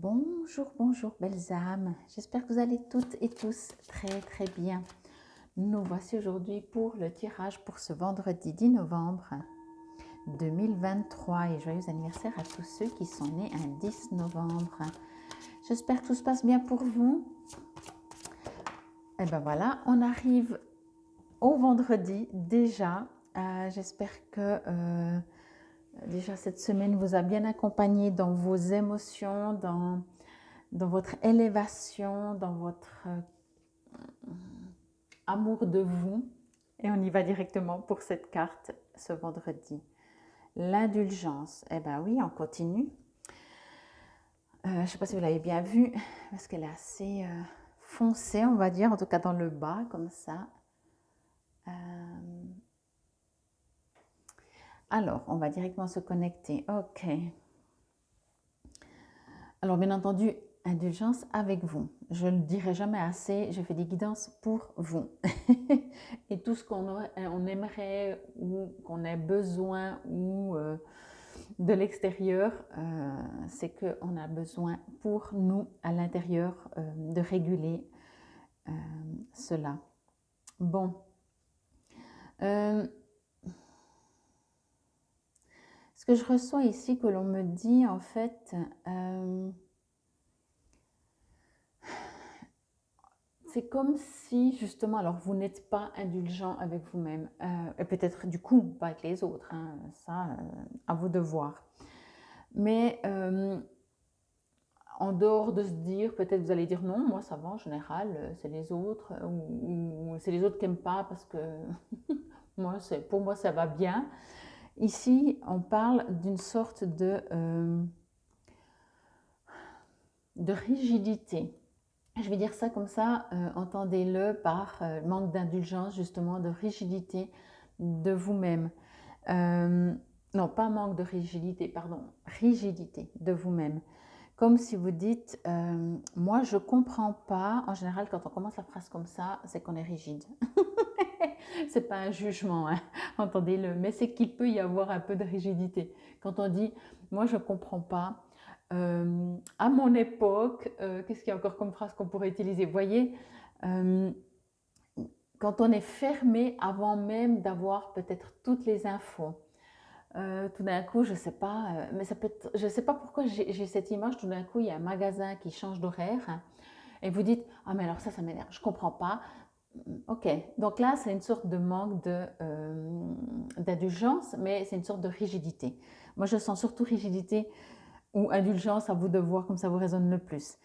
Bonjour, bonjour belles âmes. J'espère que vous allez toutes et tous très bien. Nous voici aujourd'hui pour le tirage pour ce vendredi 10 novembre 2023 et joyeux anniversaire à tous ceux qui sont nés un 10 novembre. J'espère que tout se passe bien pour vous. Et ben voilà, on arrive au vendredi déjà. J'espère que déjà cette semaine vous a bien accompagné dans vos émotions, dans votre élévation, dans votre amour de vous. Et on y va directement pour cette carte ce vendredi. L'indulgence. Eh bien oui, on continue. Je ne sais pas si vous l'avez bien vue, parce qu'elle est assez foncée, on va dire, en tout cas dans le bas, comme ça. Alors, on va directement se connecter. Ok. Alors, bien entendu, indulgence avec vous. Je ne le dirai jamais assez, je fais des guidances pour vous. Et tout ce on aimerait ou qu'on ait besoin ou de l'extérieur, c'est qu'on a besoin pour nous, à l'intérieur, de réguler cela. Bon. Ce que je reçois ici, que l'on me dit, en fait, c'est comme si, justement, alors vous n'êtes pas indulgent avec vous-même, et peut-être du coup pas avec les autres, hein, ça, à vous de voir. Mais en dehors de se dire, peut-être vous allez dire non, moi ça va en général, c'est les autres, ou c'est les autres qui n'aiment pas parce que pour moi ça va bien. Ici, on parle d'une sorte de rigidité. Je vais dire ça comme ça, entendez-le par manque d'indulgence, justement, de rigidité de vous-même. Non, pas manque de rigidité, pardon, rigidité de vous-même. Comme si vous dites, moi je comprends pas, en général quand on commence la phrase comme ça, c'est qu'on est rigide. C'est pas un jugement, hein, entendez-le, mais c'est qu'il peut y avoir un peu de rigidité. Quand on dit, moi je comprends pas, à mon époque, qu'est-ce qu'il y a encore comme phrase qu'on pourrait utiliser? Vous voyez, quand on est fermé avant même d'avoir peut-être toutes les infos. Tout d'un coup, je sais pas, mais ça peut être, je sais pas pourquoi j'ai cette image. Tout d'un coup, il y a un magasin qui change d'horaire, hein, et vous dites, ah mais alors ça m'énerve, je comprends pas. Ok, donc là, c'est une sorte de manque d'indulgence, mais c'est une sorte de rigidité. Moi, je sens surtout rigidité ou indulgence, à vous de voir comme ça vous résonne le plus.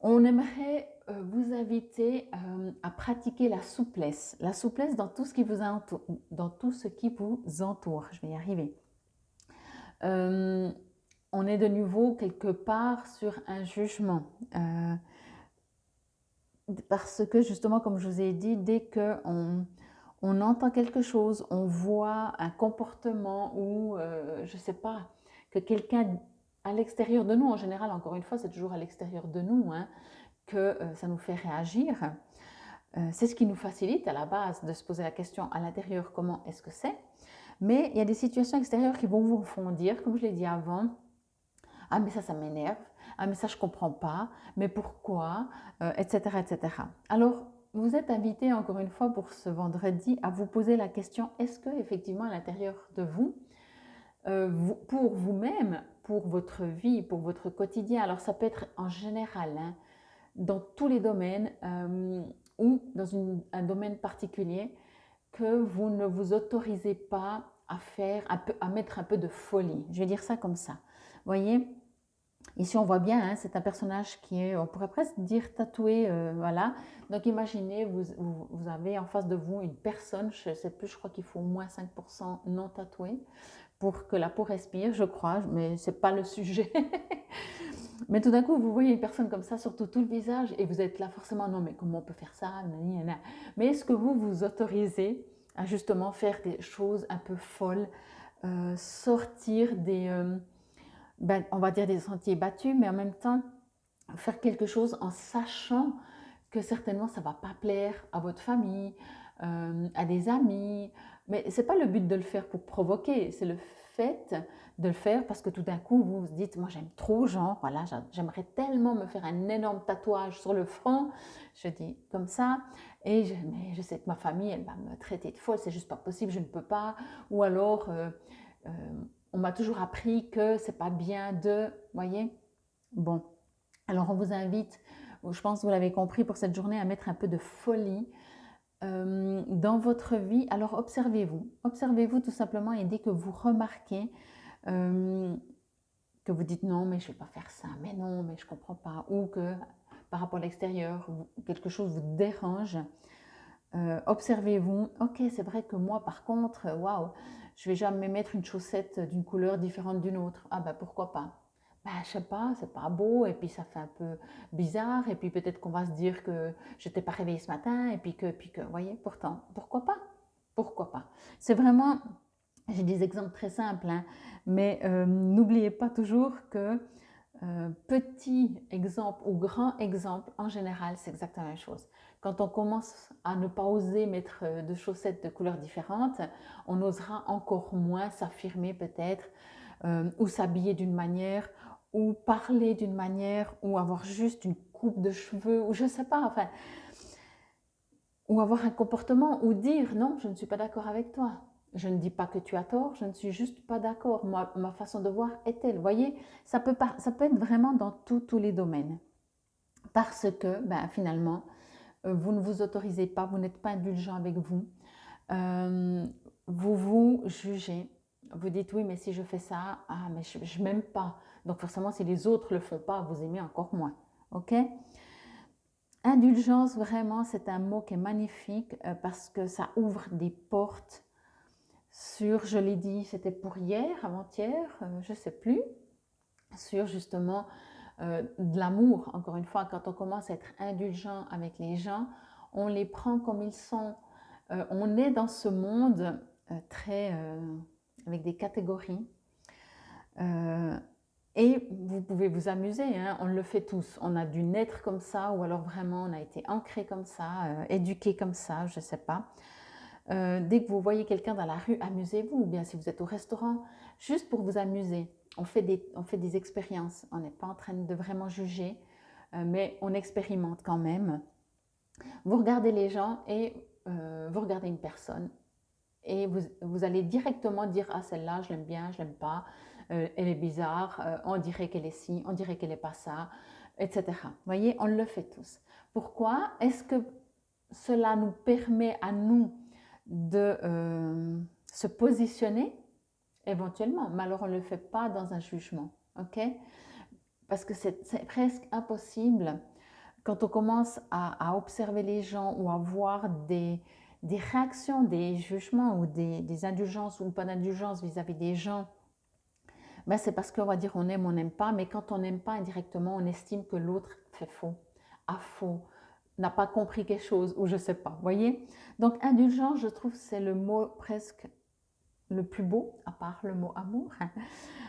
On aimerait vous inviter à pratiquer la souplesse dans tout ce qui vous entoure, dans tout ce qui vous entoure. Je vais y arriver. On est de nouveau quelque part sur un jugement. Parce que justement, comme je vous ai dit, dès qu'on on entend quelque chose, on voit un comportement ou, je ne sais pas, que quelqu'un à l'extérieur de nous, en général, encore une fois, c'est toujours à l'extérieur de nous, hein, que ça nous fait réagir. C'est ce qui nous facilite à la base de se poser la question à l'intérieur, comment est-ce que c'est? Mais il y a des situations extérieures qui vont vous font dire, comme je l'ai dit avant, ah mais ça m'énerve, ah mais ça je comprends pas, mais pourquoi, etc., etc. Alors, vous êtes invité encore une fois pour ce vendredi à vous poser la question, est-ce que effectivement à l'intérieur de vous, pour vous-même, pour votre vie, pour votre quotidien, alors ça peut être en général, hein, dans tous les domaines ou dans un domaine particulier, que vous ne vous autorisez pas à faire, à mettre un peu de folie. Je vais dire ça comme ça. Vous voyez, ici on voit bien, hein, c'est un personnage qui est, on pourrait presque dire tatoué, voilà. Donc imaginez, vous avez en face de vous une personne, je ne sais plus, je crois qu'il faut au moins 5% non tatoué pour que la peau respire, je crois, mais ce n'est pas le sujet. Mais tout d'un coup, vous voyez une personne comme ça, surtout tout le visage, et vous êtes là forcément, non mais comment on peut faire ça? Mais est-ce que vous vous autorisez à justement faire des choses un peu folles, sortir on va dire des sentiers battus, mais en même temps faire quelque chose en sachant que certainement ça ne va pas plaire à votre famille, à des amis, mais ce n'est pas le but de le faire pour provoquer, c'est le fait de le faire parce que tout d'un coup, vous vous dites, moi j'aime trop, genre, voilà, j'aimerais tellement me faire un énorme tatouage sur le front, je dis comme ça, mais je sais que ma famille, elle va me traiter de folle, c'est juste pas possible, je ne peux pas, ou alors, euh, on m'a toujours appris que c'est pas bien de, voyez, bon, alors on vous invite, je pense que vous l'avez compris pour cette journée, à mettre un peu de folie dans votre vie. Alors observez-vous tout simplement, et dès que vous remarquez euh, que vous dites non mais je ne vais pas faire ça, mais non mais je ne comprends pas, ou que par rapport à l'extérieur quelque chose vous dérange, observez-vous. Ok, c'est vrai que moi par contre, waouh, je vais jamais mettre une chaussette d'une couleur différente d'une autre. Ah ben pourquoi pas? Ben, je sais pas, c'est pas beau, et puis ça fait un peu bizarre, et puis peut-être qu'on va se dire que je t'ai pas réveillée ce matin, et puis que, vous voyez, pourtant, pourquoi pas? Pourquoi pas? C'est vraiment, j'ai des exemples très simples, hein, mais n'oubliez pas toujours que petit exemple ou grand exemple, en général, c'est exactement la même chose. Quand on commence à ne pas oser mettre de chaussettes de couleurs différentes, on osera encore moins s'affirmer peut-être, ou s'habiller d'une manière, ou parler d'une manière, ou avoir juste une coupe de cheveux, ou je ne sais pas, enfin, ou avoir un comportement, ou dire non, je ne suis pas d'accord avec toi. Je ne dis pas que tu as tort, je ne suis juste pas d'accord. Moi, ma façon de voir est telle. Vous voyez, ça peut être vraiment dans tous les domaines. Parce que ben, finalement, vous ne vous autorisez pas, vous n'êtes pas indulgent avec vous. Euh, vous vous jugez. Vous dites oui, mais si je fais ça, ah, mais je ne m'aime pas. Donc forcément, si les autres ne le font pas, vous aimez encore moins. Ok? Indulgence, vraiment, c'est un mot qui est magnifique parce que ça ouvre des portes sur, je l'ai dit, c'était pour hier, avant-hier, je ne sais plus, sur justement de l'amour. Encore une fois, quand on commence à être indulgent avec les gens, on les prend comme ils sont. On est dans ce monde très avec des catégories. Euh, et vous pouvez vous amuser, hein, on le fait tous. On a dû naître comme ça, ou alors vraiment on a été ancré comme ça, éduqué comme ça, je ne sais pas. Dès que vous voyez quelqu'un dans la rue, amusez-vous, ou bien si vous êtes au restaurant, juste pour vous amuser. On fait des expériences, on n'est pas en train de vraiment juger, mais on expérimente quand même. Vous regardez les gens et vous regardez une personne et vous allez directement dire ah celle-là je l'aime bien, je l'aime pas, elle est bizarre, on dirait qu'elle est ci, on dirait qu'elle n'est pas ça, etc. Vous voyez, on le fait tous. Pourquoi? Est-ce que cela nous permet à nous de se positionner éventuellement, mais alors on ne le fait pas dans un jugement, ok? Parce que c'est presque impossible quand on commence à observer les gens ou à voir des réactions, des jugements ou des indulgences ou pas d'indulgence vis-à-vis des gens, ben c'est parce qu'on va dire on aime, on n'aime pas, mais quand on n'aime pas indirectement, on estime que l'autre fait faux, a faux, n'a pas compris quelque chose ou je sais pas, voyez. Donc indulgence, je trouve c'est le mot presque le plus beau, à part le mot amour.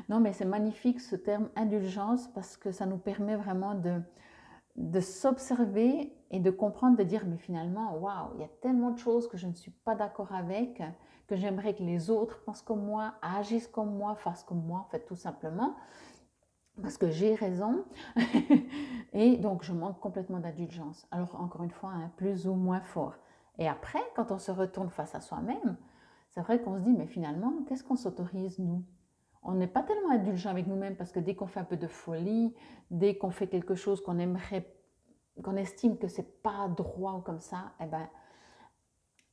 Non, mais c'est magnifique ce terme indulgence parce que ça nous permet vraiment de s'observer et de comprendre, de dire mais finalement, waouh, il y a tellement de choses que je ne suis pas d'accord avec, que j'aimerais que les autres pensent comme moi, agissent comme moi, fassent comme moi, en fait, tout simplement, parce que j'ai raison. Et donc, je manque complètement d'indulgence. Alors, encore une fois, hein, plus ou moins fort. Et après, quand on se retourne face à soi-même, c'est vrai qu'on se dit, mais finalement, qu'est-ce qu'on s'autorise, nous? On n'est pas tellement indulgent avec nous-mêmes parce que dès qu'on fait un peu de folie, dès qu'on fait quelque chose qu'on aimerait, qu'on estime que c'est pas droit ou comme ça, eh ben,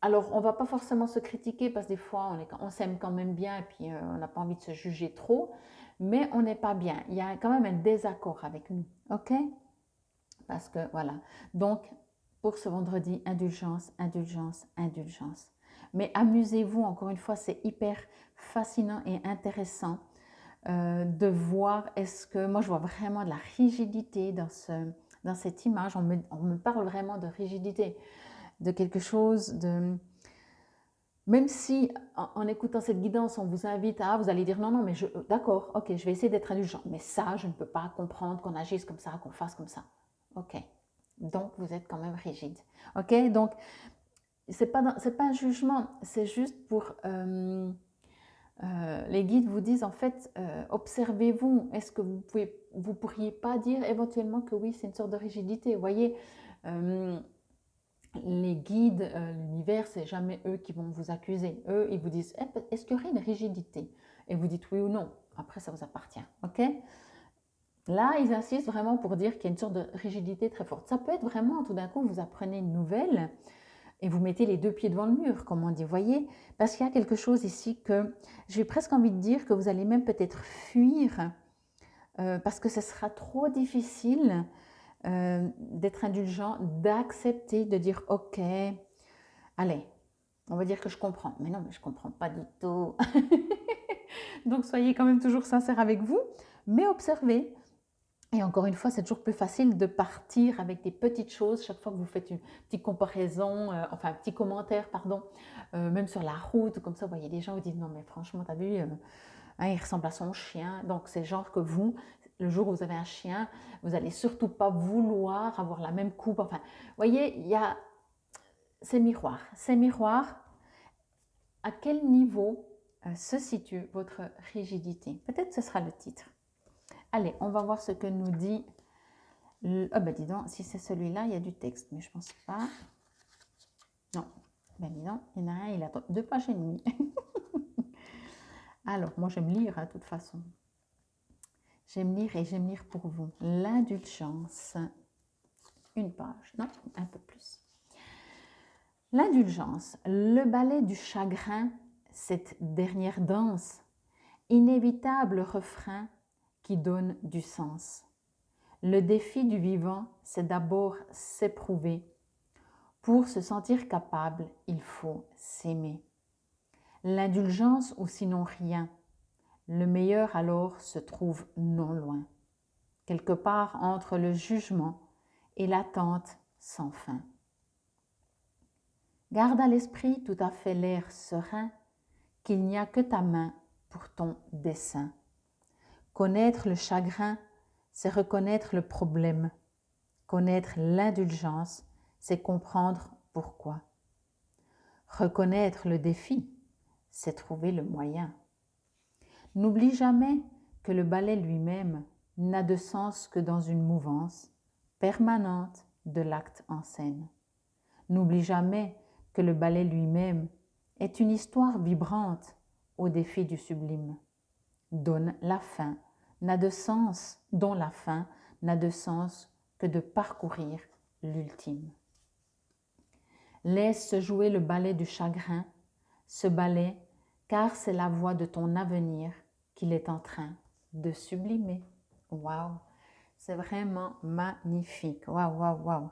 alors on va pas forcément se critiquer parce que des fois on s'aime quand même bien et puis on n'a pas envie de se juger trop, mais on n'est pas bien. Il y a quand même un désaccord avec nous, ok? Parce que voilà. Donc pour ce vendredi, indulgence, indulgence, indulgence. Mais amusez-vous, encore une fois, c'est hyper fascinant et intéressant de voir est-ce que, moi je vois vraiment de la rigidité dans cette image, on me parle vraiment de rigidité, de quelque chose de... Même si en écoutant cette guidance, on vous invite à, vous allez dire non, non, mais d'accord, ok, je vais essayer d'être indulgent, mais ça, je ne peux pas comprendre qu'on agisse comme ça, qu'on fasse comme ça. Ok, donc vous êtes quand même rigide. Ok, donc c'est pas un jugement, c'est juste pour les guides vous disent en fait, observez-vous. Est-ce que vous pourriez pas dire éventuellement que oui, c'est une sorte de rigidité. Vous voyez, les guides, l'univers, c'est jamais eux qui vont vous accuser. Eux, ils vous disent, est-ce qu'il y aurait une rigidité? Et vous dites oui ou non. Après, ça vous appartient. Ok? Là, ils insistent vraiment pour dire qu'il y a une sorte de rigidité très forte. Ça peut être vraiment, tout d'un coup, vous apprenez une nouvelle et vous mettez les deux pieds devant le mur, comme on dit, voyez, parce qu'il y a quelque chose ici que j'ai presque envie de dire que vous allez même peut-être fuir parce que ce sera trop difficile d'être indulgent, d'accepter, de dire ok, allez, on va dire que je comprends. Mais non, mais je ne comprends pas du tout. Donc soyez quand même toujours sincère avec vous, mais observez. Et encore une fois, c'est toujours plus facile de partir avec des petites choses chaque fois que vous faites une petite comparaison, enfin un petit commentaire, pardon, même sur la route, comme ça, vous voyez, les gens vous disent non mais franchement, t'as vu, hein, il ressemble à son chien. Donc c'est genre que vous, le jour où vous avez un chien, vous n'allez surtout pas vouloir avoir la même coupe. Enfin, vous voyez, il y a ces miroirs. Ces miroirs, à quel niveau se situe votre rigidité? Peut-être ce sera le titre. Allez, on va voir ce que nous dit... Ah ben dis donc, si c'est celui-là, il y a du texte, mais je pense pas. Non, ben dis donc, il y en a un, il a 2 pages et demie. Alors, moi j'aime lire, de toute façon. J'aime lire et j'aime lire pour vous. L'indulgence. 1 page, non, un peu plus. L'indulgence, le ballet du chagrin, cette dernière danse, inévitable refrain qui donne du sens. Le défi du vivant, c'est d'abord s'éprouver. Pour se sentir capable, il faut s'aimer. L'indulgence ou sinon rien. Le meilleur alors se trouve non loin, quelque part entre le jugement et l'attente sans fin. Garde à l'esprit tout à fait l'air serein qu'il n'y a que ta main pour ton dessein. Connaître le chagrin, c'est reconnaître le problème. Connaître l'indulgence, c'est comprendre pourquoi. Reconnaître le défi, c'est trouver le moyen. N'oublie jamais que le ballet lui-même n'a de sens que dans une mouvance permanente de l'acte en scène. N'oublie jamais que le ballet lui-même est une histoire vibrante au défi du sublime, dont la fin n'a de sens que de parcourir l'ultime. Laisse se jouer le ballet du chagrin, ce ballet, car c'est la voix de ton avenir qu'il est en train de sublimer. Waouh, c'est vraiment magnifique. Waouh, waouh, waouh.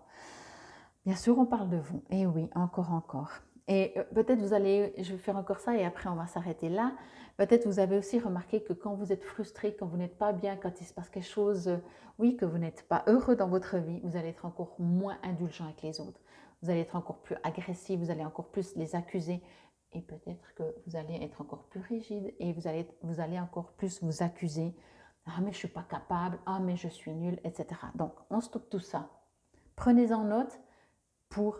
Bien sûr, on parle de vous. Et oui, encore. Et peut-être vous allez, je vais faire encore ça et après on va s'arrêter là. Peut-être vous avez aussi remarqué que quand vous êtes frustré, quand vous n'êtes pas bien, quand il se passe quelque chose, oui, que vous n'êtes pas heureux dans votre vie, vous allez être encore moins indulgent avec les autres. Vous allez être encore plus agressif, vous allez encore plus les accuser et peut-être que vous allez être encore plus rigide et vous allez encore plus vous accuser. Ah mais je suis pas capable, ah mais je suis nul, etc. Donc on stoppe tout ça. Prenez-en note pour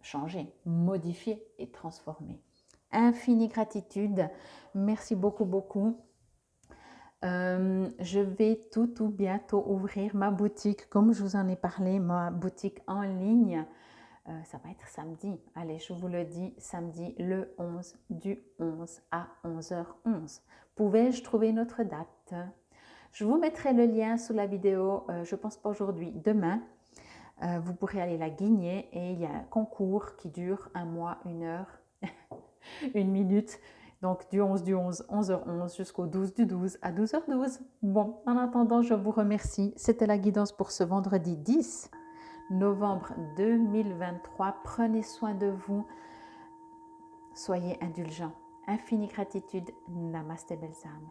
changer, modifier et transformer. Infinie gratitude. Merci beaucoup. Je vais tout bientôt ouvrir ma boutique, comme je vous en ai parlé, ma boutique en ligne. Ça va être samedi. Allez, je vous le dis, samedi le 11 du 11 à 11h11. Pouvais-je trouver notre date? Je vous mettrai le lien sous la vidéo, je pense pas aujourd'hui, demain. Vous pourrez aller la guigner et il y a un concours qui dure 1 mois, 1 heure, 1 minute. Donc du 11 du 11, 11h11 jusqu'au 12 du 12 à 12h12. Bon, en attendant, je vous remercie. C'était la guidance pour ce vendredi 10 novembre 2023. Prenez soin de vous. Soyez indulgents. Infinie gratitude. Namasté, belles âmes.